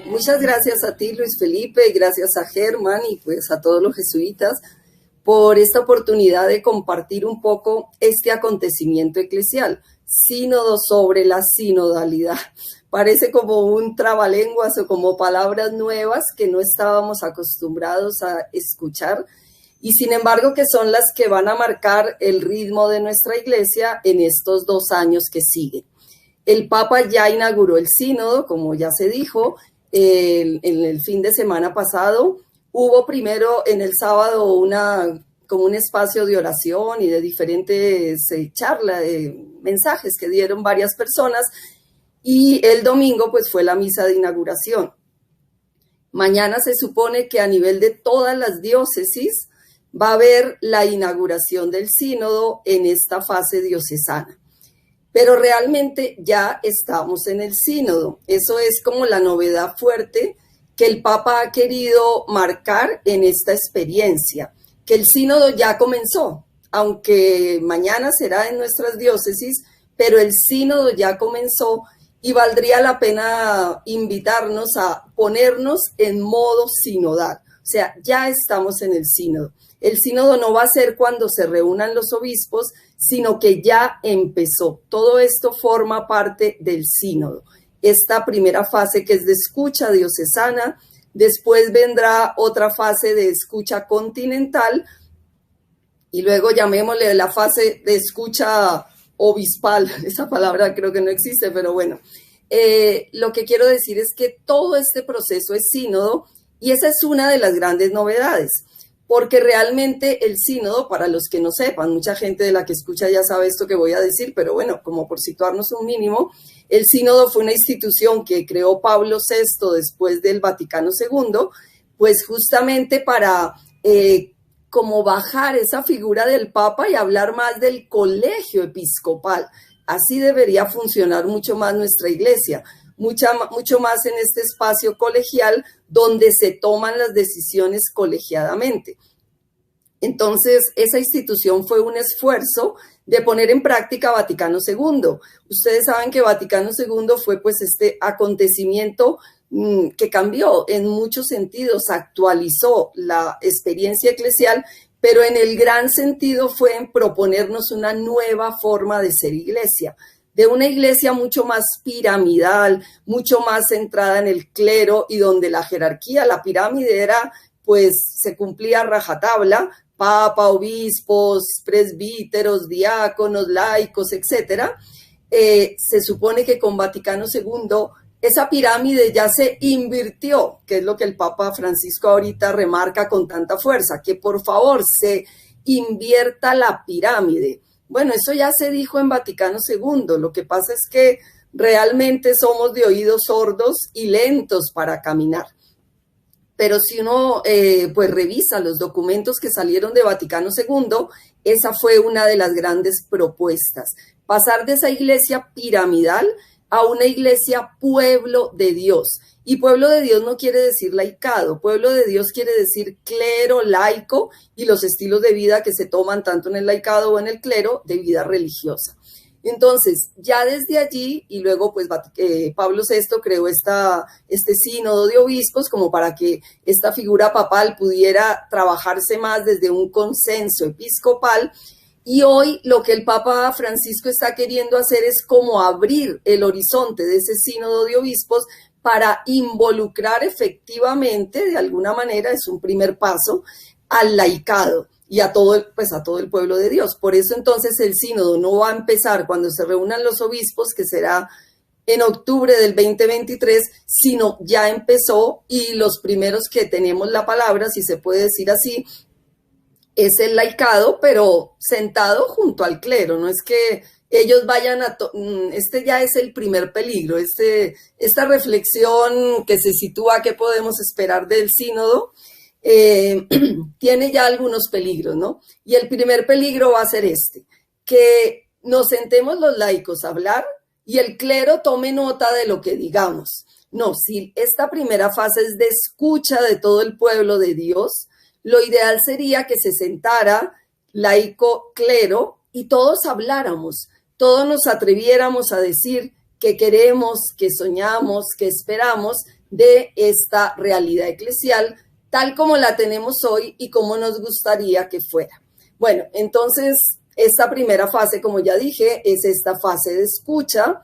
Muchas gracias a ti, Luis Felipe, y gracias a Germán y pues a todos los jesuitas por esta oportunidad de compartir un poco este acontecimiento eclesial, sínodo sobre la sinodalidad. Parece como un trabalenguas o como palabras nuevas que no estábamos acostumbrados a escuchar y sin embargo que son las que van a marcar el ritmo de nuestra iglesia en estos 2 años que siguen. El Papa ya inauguró el sínodo, como ya se dijo, en el fin de semana pasado. Hubo primero en el sábado como un espacio de oración y de diferentes charlas, mensajes que dieron varias personas. Y el domingo pues fue la misa de inauguración. Mañana se supone que a nivel de todas las diócesis va a haber la inauguración del sínodo en esta fase diocesana. Pero realmente ya estamos en el sínodo. Eso es como la novedad fuerte que el Papa ha querido marcar en esta experiencia, que el sínodo ya comenzó, aunque mañana será en nuestras diócesis, pero el sínodo ya comenzó y valdría la pena invitarnos a ponernos en modo sinodal. O sea, ya estamos en el sínodo. El sínodo no va a ser cuando se reúnan los obispos, sino que ya empezó. Todo esto forma parte del sínodo. Esta primera fase que es de escucha diocesana, después vendrá otra fase de escucha continental y luego llamémosle la fase de escucha obispal. Esa palabra creo que no existe, pero bueno. Lo que quiero decir es que todo este proceso es sínodo y esa es una de las grandes novedades. Porque realmente el sínodo, para los que no sepan, mucha gente de la que escucha ya sabe esto que voy a decir, pero bueno, como por situarnos un mínimo, el sínodo fue una institución que creó Pablo VI después del Vaticano II, pues justamente para como bajar esa figura del Papa y hablar más del colegio episcopal. Así debería funcionar mucho más nuestra iglesia. Mucho más en este espacio colegial donde se toman las decisiones colegiadamente. Entonces, esa institución fue un esfuerzo de poner en práctica Vaticano II. Ustedes saben que Vaticano II fue pues este acontecimiento que cambió en muchos sentidos, actualizó la experiencia eclesial, pero en el gran sentido fue en proponernos una nueva forma de ser iglesia, de una iglesia mucho más piramidal, mucho más centrada en el clero y donde la jerarquía, la pirámide era, pues se cumplía a rajatabla, papa, obispos, presbíteros, diáconos, laicos, etcétera. Se supone que con Vaticano II esa pirámide ya se invirtió, que es lo que el Papa Francisco ahorita remarca con tanta fuerza, que por favor se invierta la pirámide. Bueno, eso ya se dijo en Vaticano II, lo que pasa es que realmente somos de oídos sordos y lentos para caminar. Pero si uno pues revisa los documentos que salieron de Vaticano II, esa fue una de las grandes propuestas, pasar de esa iglesia piramidal a una iglesia pueblo de Dios. Y pueblo de Dios no quiere decir laicado, pueblo de Dios quiere decir clero, laico y los estilos de vida que se toman tanto en el laicado o en el clero de vida religiosa. Entonces, ya desde allí, y luego pues Pablo VI creó este sínodo de obispos como para que esta figura papal pudiera trabajarse más desde un consenso episcopal. Y hoy lo que el Papa Francisco está queriendo hacer es como abrir el horizonte de ese sínodo de obispos para involucrar efectivamente, de alguna manera, es un primer paso, al laicado y a todo el pueblo de Dios. Por eso entonces el sínodo no va a empezar cuando se reúnan los obispos, que será en octubre del 2023, sino ya empezó y los primeros que tenemos la palabra, si se puede decir así, es el laicado, pero sentado junto al clero. No es que ellos vayan este ya es el primer peligro, esta reflexión que se sitúa, ¿qué podemos esperar del sínodo? Tiene ya algunos peligros, ¿no? Y el primer peligro va a ser que nos sentemos los laicos a hablar y el clero tome nota de lo que digamos. No, si esta primera fase es de escucha de todo el pueblo de Dios, lo ideal sería que se sentara laico, clero y todos habláramos, todos nos atreviéramos a decir qué queremos, qué soñamos, qué esperamos de esta realidad eclesial, tal como la tenemos hoy y como nos gustaría que fuera. Bueno, entonces esta primera fase, como ya dije, es esta fase de escucha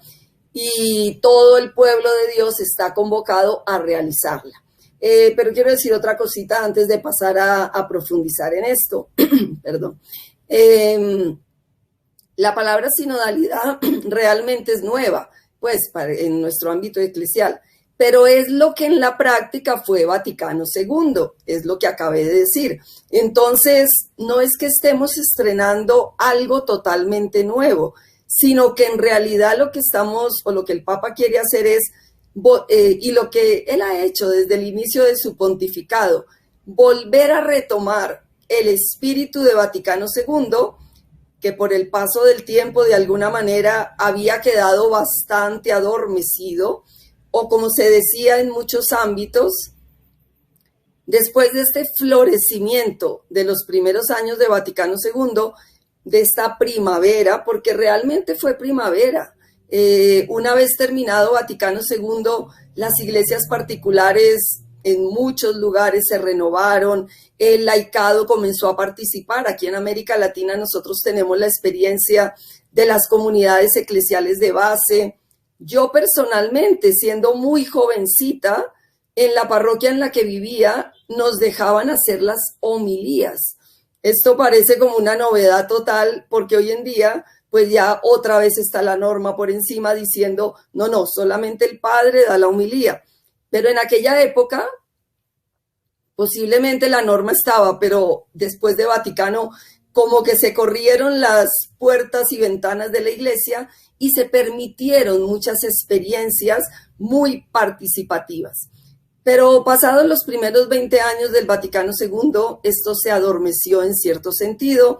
y todo el pueblo de Dios está convocado a realizarla. Pero quiero decir otra cosita antes de pasar a profundizar en esto. Perdón. La palabra sinodalidad realmente es nueva, pues, en nuestro ámbito eclesial, pero es lo que en la práctica fue Vaticano II, es lo que acabé de decir. Entonces, no es que estemos estrenando algo totalmente nuevo, sino que en realidad lo que estamos, o lo que el Papa quiere hacer es, y lo que él ha hecho desde el inicio de su pontificado, volver a retomar el espíritu de Vaticano II, que por el paso del tiempo de alguna manera había quedado bastante adormecido, o como se decía en muchos ámbitos, después de este florecimiento de los primeros años de Vaticano II, de esta primavera, porque realmente fue primavera. Una vez terminado Vaticano II, las iglesias particulares en muchos lugares se renovaron, el laicado comenzó a participar. Aquí en América Latina nosotros tenemos la experiencia de las comunidades eclesiales de base. Yo personalmente, siendo muy jovencita, en la parroquia en la que vivía, nos dejaban hacer las homilías. Esto parece como una novedad total, porque hoy en día, pues ya otra vez está la norma por encima diciendo, no, solamente el padre da la homilía. Pero en aquella época, posiblemente la norma estaba, pero después de Vaticano, como que se corrieron las puertas y ventanas de la iglesia y se permitieron muchas experiencias muy participativas. Pero pasados los primeros 20 años del Vaticano II, esto se adormeció en cierto sentido,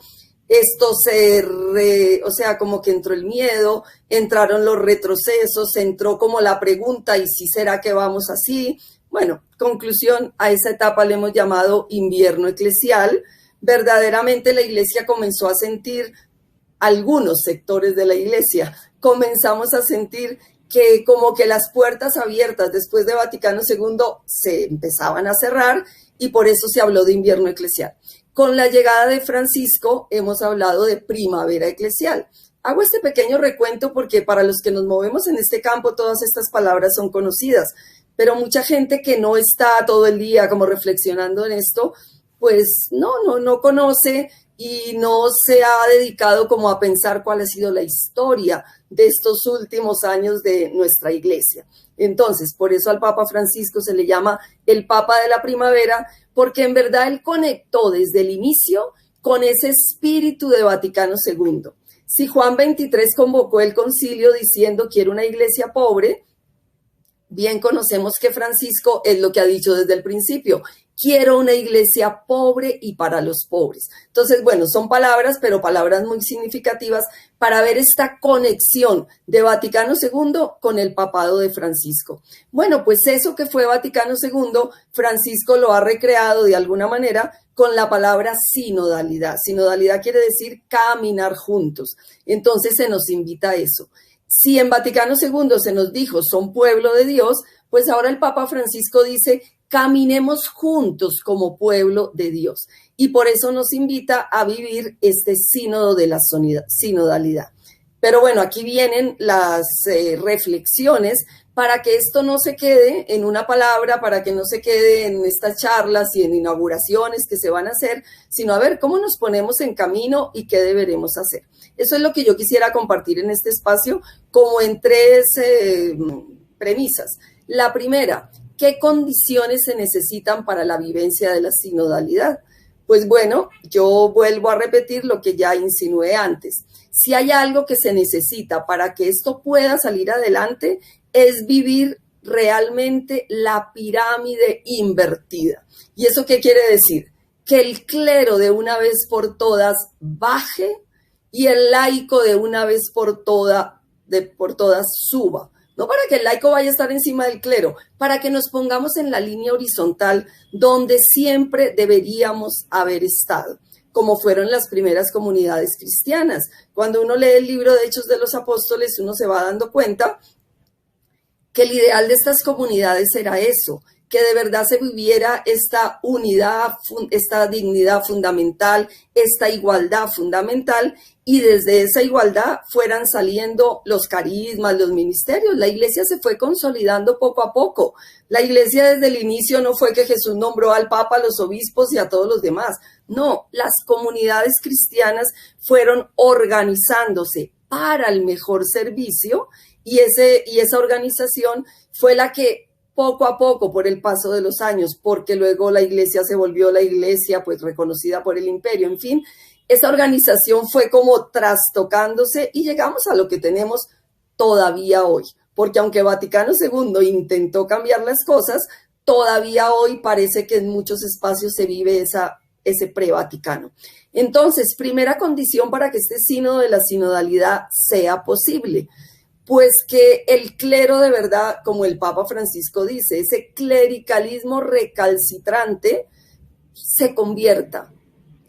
como que entró el miedo, entraron los retrocesos, entró como la pregunta, ¿y si será que vamos así? Bueno, conclusión, a esa etapa le hemos llamado invierno eclesial. Verdaderamente la iglesia comenzó a sentir, algunos sectores de la iglesia, comenzamos a sentir que como que las puertas abiertas después de Vaticano II se empezaban a cerrar y por eso se habló de invierno eclesial. Con la llegada de Francisco hemos hablado de primavera eclesial. Hago este pequeño recuento porque para los que nos movemos en este campo todas estas palabras son conocidas, pero mucha gente que no está todo el día como reflexionando en esto, pues no conoce y no se ha dedicado como a pensar cuál ha sido la historia de estos últimos años de nuestra iglesia. Entonces, por eso al Papa Francisco se le llama el Papa de la Primavera, porque en verdad él conectó desde el inicio con ese espíritu de Vaticano II. Si Juan XXIII convocó el concilio diciendo quiero una iglesia pobre, bien conocemos que Francisco es lo que ha dicho desde el principio. Quiero una iglesia pobre y para los pobres. Entonces, bueno, son palabras, pero palabras muy significativas para ver esta conexión de Vaticano II con el papado de Francisco. Bueno, pues eso que fue Vaticano II, Francisco lo ha recreado de alguna manera con la palabra sinodalidad. Sinodalidad quiere decir caminar juntos. Entonces se nos invita a eso. Si en Vaticano II se nos dijo son pueblo de Dios, pues ahora el Papa Francisco dice caminemos juntos como pueblo de Dios. Y por eso nos invita a vivir este sínodo de la sinodalidad. Pero bueno, aquí vienen las reflexiones para que esto no se quede en una palabra, para que no se quede en estas charlas y en inauguraciones que se van a hacer, sino a ver cómo nos ponemos en camino y qué deberemos hacer. Eso es lo que yo quisiera compartir en este espacio como en tres premisas. La primera, ¿qué condiciones se necesitan para la vivencia de la sinodalidad? Pues bueno, yo vuelvo a repetir lo que ya insinué antes. Si hay algo que se necesita para que esto pueda salir adelante, es vivir realmente la pirámide invertida. ¿Y eso qué quiere decir? Que el clero de una vez por todas baje y el laico de una vez por todas suba. No para que el laico vaya a estar encima del clero, para que nos pongamos en la línea horizontal donde siempre deberíamos haber estado, como fueron las primeras comunidades cristianas. Cuando uno lee el libro de Hechos de los Apóstoles, uno se va dando cuenta que el ideal de estas comunidades era eso, que de verdad se viviera esta unidad, esta dignidad fundamental, esta igualdad fundamental, y desde esa igualdad fueran saliendo los carismas, los ministerios. La iglesia se fue consolidando poco a poco. La iglesia desde el inicio no fue que Jesús nombró al Papa, a los obispos y a todos los demás. No, las comunidades cristianas fueron organizándose para el mejor servicio, y esa organización fue la que poco a poco, por el paso de los años, porque luego la iglesia se volvió la iglesia pues reconocida por el imperio, en fin, esa organización fue como trastocándose y llegamos a lo que tenemos todavía hoy, porque aunque Vaticano II intentó cambiar las cosas, todavía hoy parece que en muchos espacios se vive ese pre-Vaticano. Entonces, primera condición para que este sínodo de la sinodalidad sea posible, pues que el clero de verdad, como el Papa Francisco dice, ese clericalismo recalcitrante se convierta.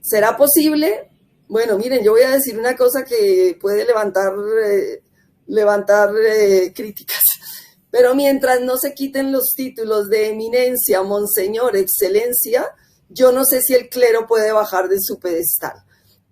¿Será posible? Bueno, miren, yo voy a decir una cosa que puede levantar críticas, pero mientras no se quiten los títulos de eminencia, monseñor, excelencia, yo no sé si el clero puede bajar de su pedestal.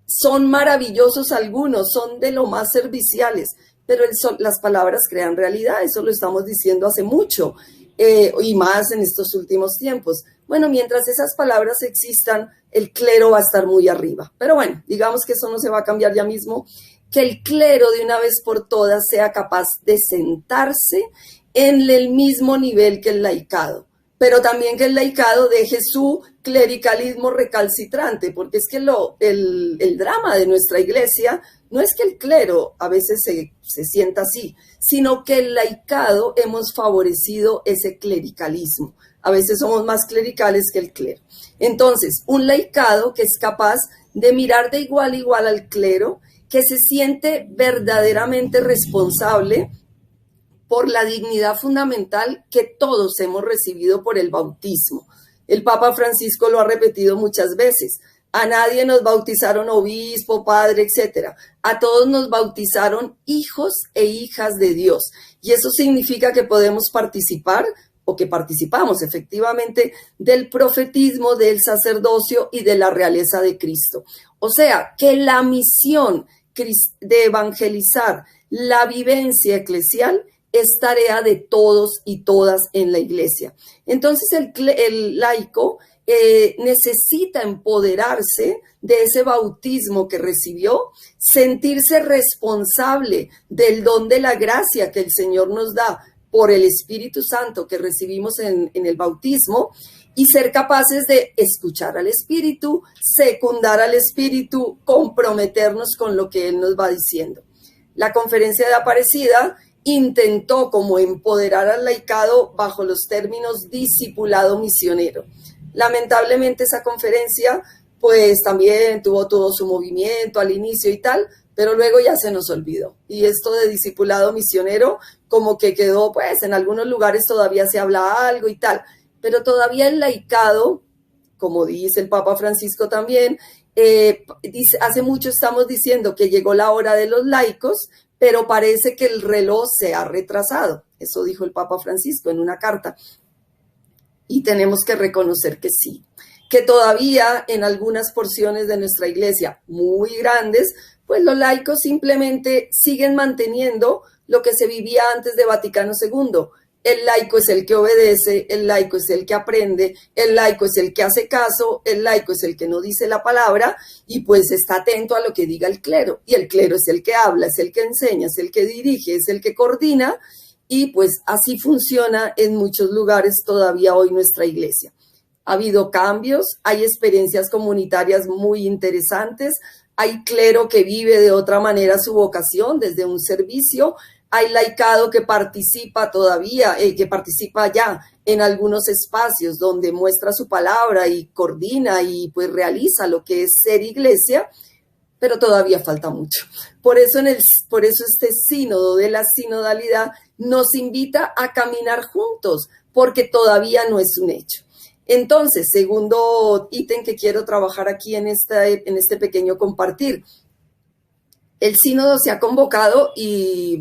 Son maravillosos algunos, son de lo más serviciales, pero las palabras crean realidad, eso lo estamos diciendo hace mucho, y más en estos últimos tiempos. Bueno, mientras esas palabras existan, el clero va a estar muy arriba. Pero bueno, digamos que eso no se va a cambiar ya mismo, que el clero de una vez por todas sea capaz de sentarse en el mismo nivel que el laicado, pero también que el laicado deje su clericalismo recalcitrante, porque es que el drama de nuestra iglesia no es que el clero a veces se sienta así, sino que el laicado hemos favorecido ese clericalismo. A veces somos más clericales que el clero. Entonces, un laicado que es capaz de mirar de igual a igual al clero, que se siente verdaderamente responsable por la dignidad fundamental que todos hemos recibido por el bautismo. El Papa Francisco lo ha repetido muchas veces. A nadie nos bautizaron obispo, padre, etc. A todos nos bautizaron hijos e hijas de Dios. Y eso significa que podemos participar, o que participamos efectivamente, del profetismo, del sacerdocio y de la realeza de Cristo. O sea, que la misión de evangelizar la vivencia eclesial es tarea de todos y todas en la iglesia. Entonces el laico necesita empoderarse de ese bautismo que recibió, sentirse responsable del don de la gracia que el Señor nos da por el Espíritu Santo que recibimos en el bautismo, y ser capaces de escuchar al Espíritu, secundar al Espíritu, comprometernos con lo que Él nos va diciendo. La conferencia de Aparecida intentó como empoderar al laicado bajo los términos discipulado misionero. Lamentablemente esa conferencia pues también tuvo todo su movimiento al inicio y tal, pero luego ya se nos olvidó. Y esto de discipulado misionero como que quedó, pues en algunos lugares todavía se habla algo y tal, pero todavía el laicado, como dice el Papa Francisco también, hace mucho estamos diciendo que llegó la hora de los laicos, pero parece que el reloj se ha retrasado. Eso dijo el Papa Francisco en una carta. Y tenemos que reconocer que sí, que todavía en algunas porciones de nuestra iglesia muy grandes, pues los laicos simplemente siguen manteniendo lo que se vivía antes de Vaticano II. El laico es el que obedece, el laico es el que aprende, el laico es el que hace caso, el laico es el que no dice la palabra y pues está atento a lo que diga el clero. Y el clero es el que habla, es el que enseña, es el que dirige, es el que coordina, y pues así funciona en muchos lugares todavía hoy nuestra iglesia. Ha habido cambios, hay experiencias comunitarias muy interesantes, hay clero que vive de otra manera su vocación desde un servicio, hay laicado que participa todavía, que participa ya en algunos espacios donde muestra su palabra y coordina y pues realiza lo que es ser iglesia, pero todavía falta mucho. Por eso este sínodo de la sinodalidad nos invita a caminar juntos, porque todavía no es un hecho. Entonces, segundo ítem que quiero trabajar aquí en este pequeño compartir. El sínodo se ha convocado y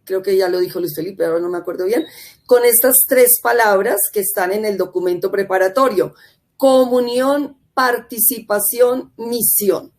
creo que ya lo dijo Luis Felipe, ahora no me acuerdo bien, con estas 3 palabras que están en el documento preparatorio: comunión, participación, misión.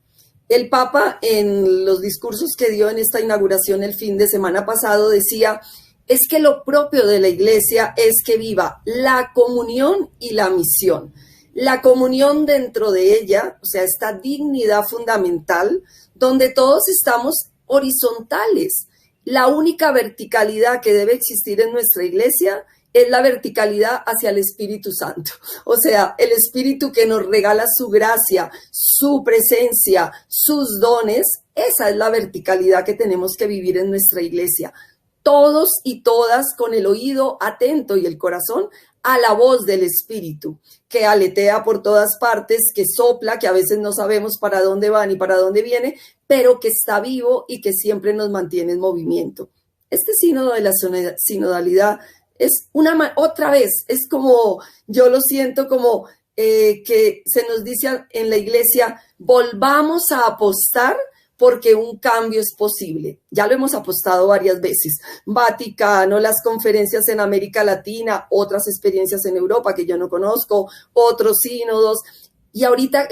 El Papa, en los discursos que dio en esta inauguración el fin de semana pasado, decía, es que lo propio de la Iglesia es que viva la comunión y la misión. La comunión dentro de ella, o sea, esta dignidad fundamental, donde todos estamos horizontales. La única verticalidad que debe existir en nuestra Iglesia es la verticalidad hacia el Espíritu Santo. O sea, el Espíritu que nos regala su gracia, su presencia, sus dones. Esa es la verticalidad que tenemos que vivir en nuestra Iglesia. Todos y todas con el oído atento y el corazón a la voz del Espíritu, que aletea por todas partes, que sopla, que a veces no sabemos para dónde va ni para dónde viene, pero que está vivo y que siempre nos mantiene en movimiento. Este sínodo de la sinodalidad es otra vez, es como, yo lo siento como que se nos dice en la Iglesia, volvamos a apostar porque un cambio es posible. Ya lo hemos apostado varias veces. Vaticano, las conferencias en América Latina, otras experiencias en Europa que yo no conozco, otros sínodos. Y ahorita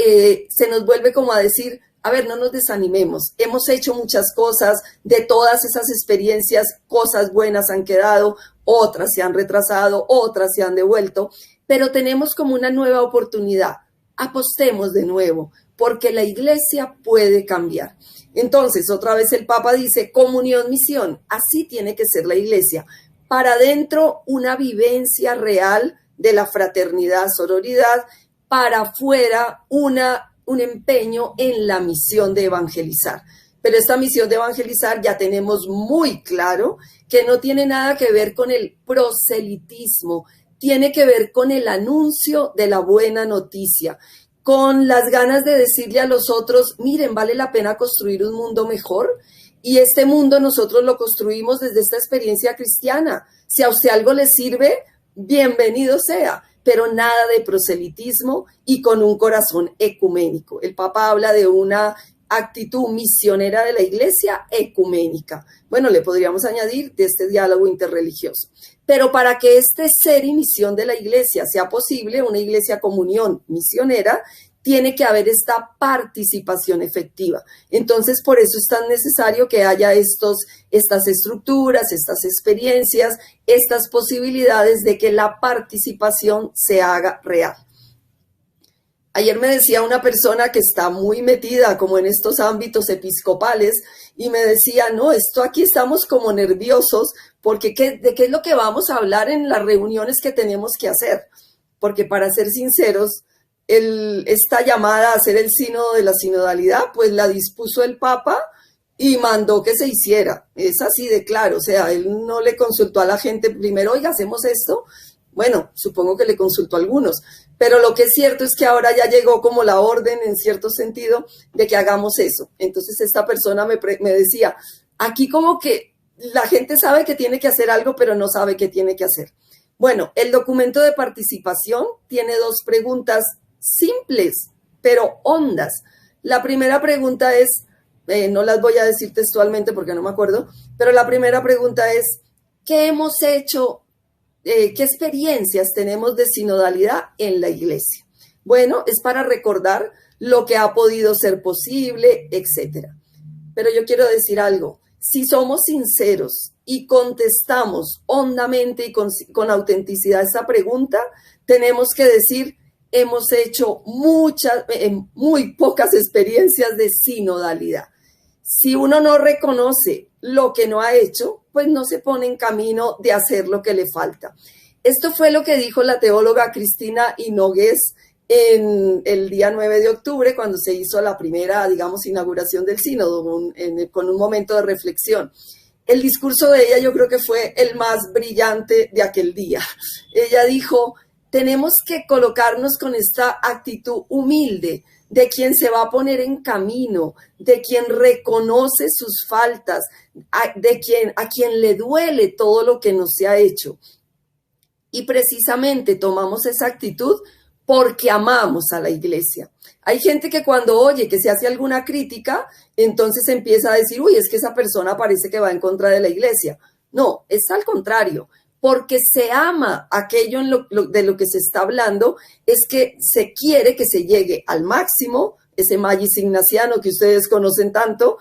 se nos vuelve como a decir, a ver, no nos desanimemos. Hemos hecho muchas cosas, de todas esas experiencias, cosas buenas han quedado, otras se han retrasado, otras se han devuelto, pero tenemos como una nueva oportunidad. Apostemos de nuevo, porque la Iglesia puede cambiar. Entonces, otra vez el Papa dice, comunión, misión, así tiene que ser la Iglesia. Para adentro, una vivencia real de la fraternidad, sororidad, para afuera, un empeño en la misión de evangelizar. Pero esta misión de evangelizar ya tenemos muy claro que no tiene nada que ver con el proselitismo, tiene que ver con el anuncio de la buena noticia, con las ganas de decirle a los otros, miren, vale la pena construir un mundo mejor, y este mundo nosotros lo construimos desde esta experiencia cristiana. Si a usted algo le sirve, bienvenido sea, pero nada de proselitismo y con un corazón ecuménico. El Papa habla de una actitud misionera de la Iglesia ecuménica. Bueno, le podríamos añadir de este diálogo interreligioso. Pero para que este ser y misión de la Iglesia sea posible, una Iglesia comunión misionera, tiene que haber esta participación efectiva. Entonces, por eso es tan necesario que haya estas estructuras, estas experiencias, estas posibilidades de que la participación se haga real. Ayer me decía una persona que está muy metida como en estos ámbitos episcopales y me decía, no, esto aquí estamos como nerviosos porque ¿de qué es lo que vamos a hablar en las reuniones que tenemos que hacer? Porque para ser sinceros, esta llamada a hacer el sínodo de la sinodalidad, pues la dispuso el Papa y mandó que se hiciera. Es así de claro, o sea, él no le consultó a la gente primero, oiga, ¿hacemos esto? Bueno, supongo que le consultó a algunos, pero lo que es cierto es que ahora ya llegó como la orden, en cierto sentido, de que hagamos eso. Entonces esta persona me decía, aquí como que la gente sabe que tiene que hacer algo, pero no sabe qué tiene que hacer. Bueno, el documento de participación tiene 2 preguntas simples, pero hondas. La primera pregunta es, no las voy a decir textualmente porque no me acuerdo, pero la primera pregunta es, ¿qué hemos hecho? ¿Qué experiencias tenemos de sinodalidad en la Iglesia? Bueno, es para recordar lo que ha podido ser posible, etc. Pero yo quiero decir algo, si somos sinceros y contestamos hondamente y con autenticidad esta pregunta, tenemos que decir, hemos hecho muy pocas experiencias de sinodalidad. Si uno no reconoce lo que no ha hecho, pues no se pone en camino de hacer lo que le falta. Esto fue lo que dijo la teóloga Cristina Hinogués en el día 9 de octubre, cuando se hizo la primera, digamos, inauguración del sínodo, con un momento de reflexión. El discurso de ella yo creo que fue el más brillante de aquel día. Ella dijo, tenemos que colocarnos con esta actitud humilde, de quien se va a poner en camino, de quien reconoce sus faltas, a quien le duele todo lo que nos se ha hecho. Y precisamente tomamos esa actitud porque amamos a la Iglesia. Hay gente que cuando oye que se hace alguna crítica, entonces empieza a decir, uy, es que esa persona parece que va en contra de la Iglesia. No, es al contrario. Porque se ama aquello de lo que se está hablando, es que se quiere que se llegue al máximo, ese magis ignaciano que ustedes conocen tanto,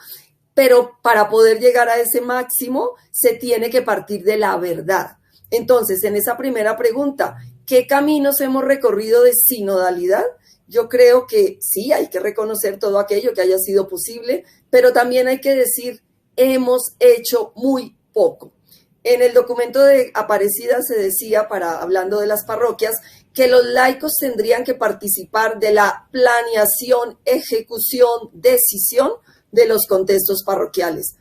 pero para poder llegar a ese máximo se tiene que partir de la verdad. Entonces, en esa primera pregunta, ¿qué caminos hemos recorrido de sinodalidad? Yo creo que sí, hay que reconocer todo aquello que haya sido posible, pero también hay que decir, hemos hecho muy poco. En el documento de Aparecida se decía, hablando de las parroquias, que los laicos tendrían que participar de la planeación, ejecución, decisión de los contextos parroquiales.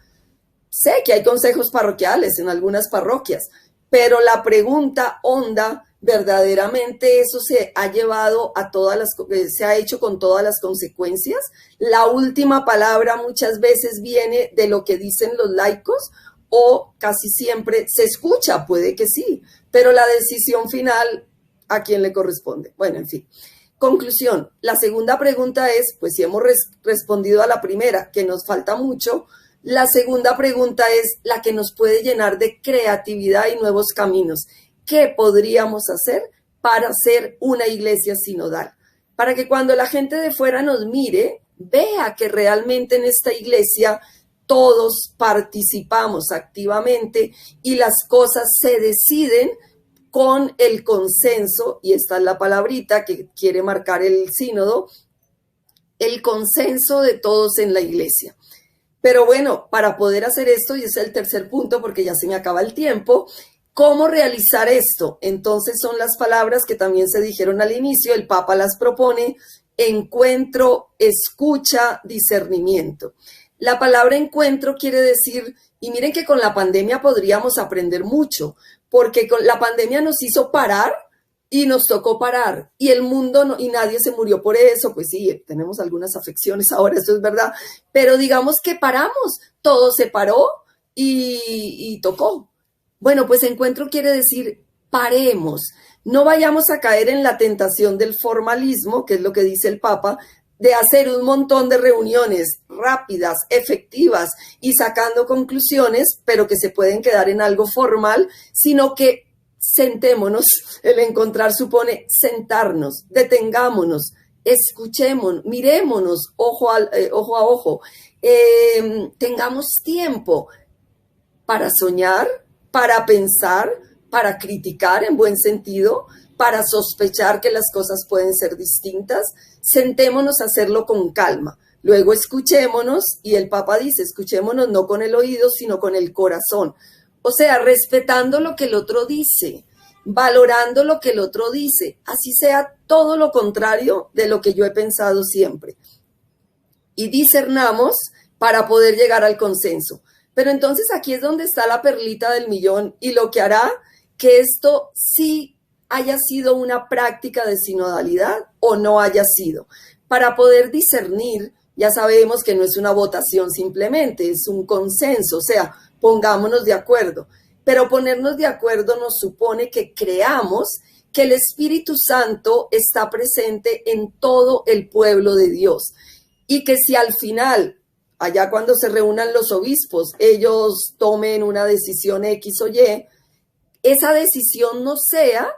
Sé que hay consejos parroquiales en algunas parroquias, pero la pregunta honda, verdaderamente eso se ha llevado se ha hecho con todas las consecuencias. La última palabra muchas veces viene de lo que dicen los laicos, o casi siempre se escucha, puede que sí, pero la decisión final, ¿a quién le corresponde? Bueno, en fin. Conclusión, la segunda pregunta es, pues si hemos respondido a la primera, que nos falta mucho, la segunda pregunta es la que nos puede llenar de creatividad y nuevos caminos. ¿Qué podríamos hacer para ser una iglesia sinodal? Para que cuando la gente de fuera nos mire, vea que realmente en esta iglesia todos participamos activamente y las cosas se deciden con el consenso, y esta es la palabrita que quiere marcar el sínodo, el consenso de todos en la iglesia. Pero bueno, para poder hacer esto, y ese es el tercer punto porque ya se me acaba el tiempo, ¿cómo realizar esto? Entonces son las palabras que también se dijeron al inicio, el Papa las propone: encuentro, escucha, discernimiento. La palabra encuentro quiere decir, y miren que con la pandemia podríamos aprender mucho, porque con la pandemia nos hizo parar y nos tocó parar, y el mundo y nadie se murió por eso. Pues sí, tenemos algunas afecciones ahora, esto es verdad, pero digamos que paramos, todo se paró y tocó. Bueno, pues encuentro quiere decir paremos, no vayamos a caer en la tentación del formalismo, que es lo que dice el Papa, de hacer un montón de reuniones rápidas, efectivas y sacando conclusiones, pero que se pueden quedar en algo formal, sino que sentémonos. El encontrar supone sentarnos, detengámonos, escuchémonos, mirémonos ojo a ojo, tengamos tiempo para soñar, para pensar, para criticar en buen sentido, para sospechar que las cosas pueden ser distintas. Sentémonos a hacerlo con calma. Luego escuchémonos, y el Papa dice, escuchémonos no con el oído, sino con el corazón. O sea, respetando lo que el otro dice, valorando lo que el otro dice, así sea todo lo contrario de lo que yo he pensado siempre. Y discernamos para poder llegar al consenso. Pero entonces aquí es donde está la perlita del millón, y lo que hará que esto sí haya sido una práctica de sinodalidad o no haya sido. Para poder discernir, ya sabemos que no es una votación simplemente, es un consenso, o sea, pongámonos de acuerdo. Pero ponernos de acuerdo nos supone que creamos que el Espíritu Santo está presente en todo el pueblo de Dios, y que si al final, allá cuando se reúnan los obispos, ellos tomen una decisión X o Y, esa decisión no sea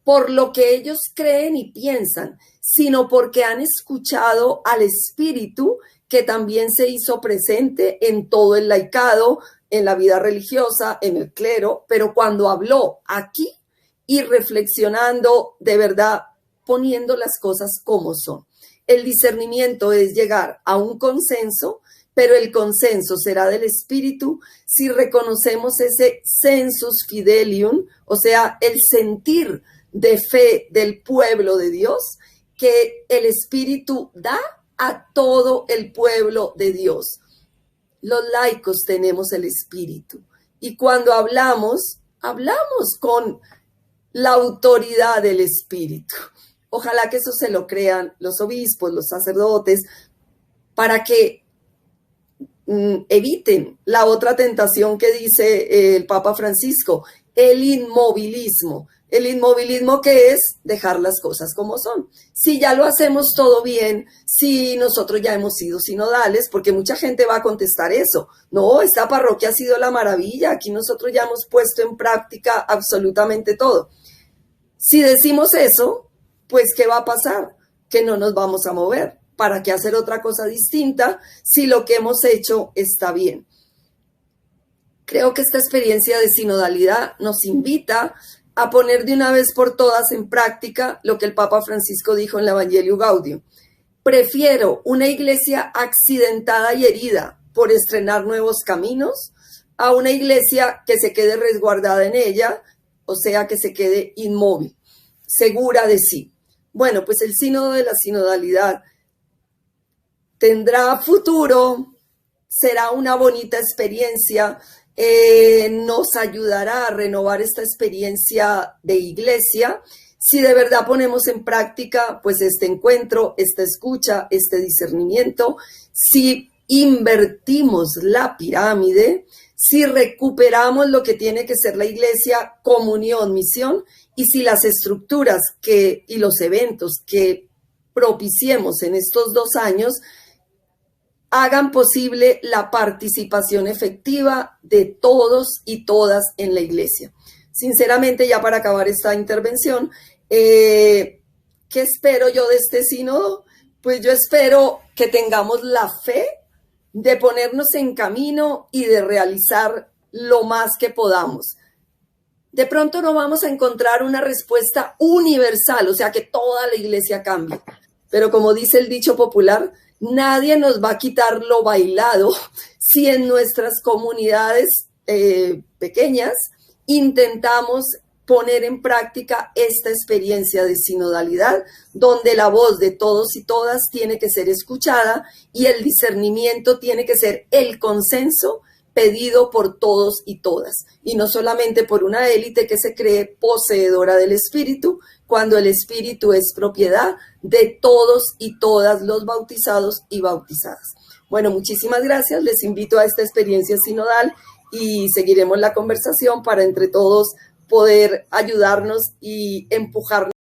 por lo que ellos creen y piensan, sino porque han escuchado al Espíritu, que también se hizo presente en todo el laicado, en la vida religiosa, en el clero, pero cuando habló aquí y reflexionando de verdad, poniendo las cosas como son. El discernimiento es llegar a un consenso, pero el consenso será del Espíritu si reconocemos ese sensus fidelium, o sea, el sentir de fe del pueblo de Dios, que el Espíritu da a todo el pueblo de Dios. Los laicos tenemos el Espíritu, y cuando hablamos con la autoridad del Espíritu. Ojalá que eso se lo crean los obispos, los sacerdotes, para que eviten la otra tentación que dice el Papa Francisco, el inmovilismo. El inmovilismo, ¿qué es? Dejar las cosas como son. Si ya lo hacemos todo bien, si nosotros ya hemos sido sinodales, porque mucha gente va a contestar eso. No, esta parroquia ha sido la maravilla, aquí nosotros ya hemos puesto en práctica absolutamente todo. Si decimos eso, pues ¿qué va a pasar? Que no nos vamos a mover. ¿Para qué hacer otra cosa distinta si lo que hemos hecho está bien? Creo que esta experiencia de sinodalidad nos invita a poner de una vez por todas en práctica lo que el Papa Francisco dijo en el Evangelio Gaudium. Prefiero una iglesia accidentada y herida por estrenar nuevos caminos a una iglesia que se quede resguardada en ella, o sea, que se quede inmóvil, segura de sí. Bueno, pues el sínodo de la sinodalidad tendrá futuro, será una bonita experiencia, nos ayudará a renovar esta experiencia de iglesia si de verdad ponemos en práctica pues este encuentro, esta escucha, este discernimiento, si invertimos la pirámide, si recuperamos lo que tiene que ser la iglesia, comunión, misión, y si las estructuras y los eventos que propiciemos en estos 2 años hagan posible la participación efectiva de todos y todas en la iglesia. Sinceramente, ya para acabar esta intervención, ¿qué espero yo de este sínodo? Pues yo espero que tengamos la fe de ponernos en camino y de realizar lo más que podamos. De pronto no vamos a encontrar una respuesta universal, o sea, que toda la iglesia cambie. Pero como dice el dicho popular, nadie nos va a quitar lo bailado si en nuestras comunidades pequeñas intentamos poner en práctica esta experiencia de sinodalidad, donde la voz de todos y todas tiene que ser escuchada y el discernimiento tiene que ser el consenso pedido por todos y todas, y no solamente por una élite que se cree poseedora del Espíritu, cuando el Espíritu es propiedad de todos y todas los bautizados y bautizadas. Bueno, muchísimas gracias, les invito a esta experiencia sinodal y seguiremos la conversación para entre todos poder ayudarnos y empujarnos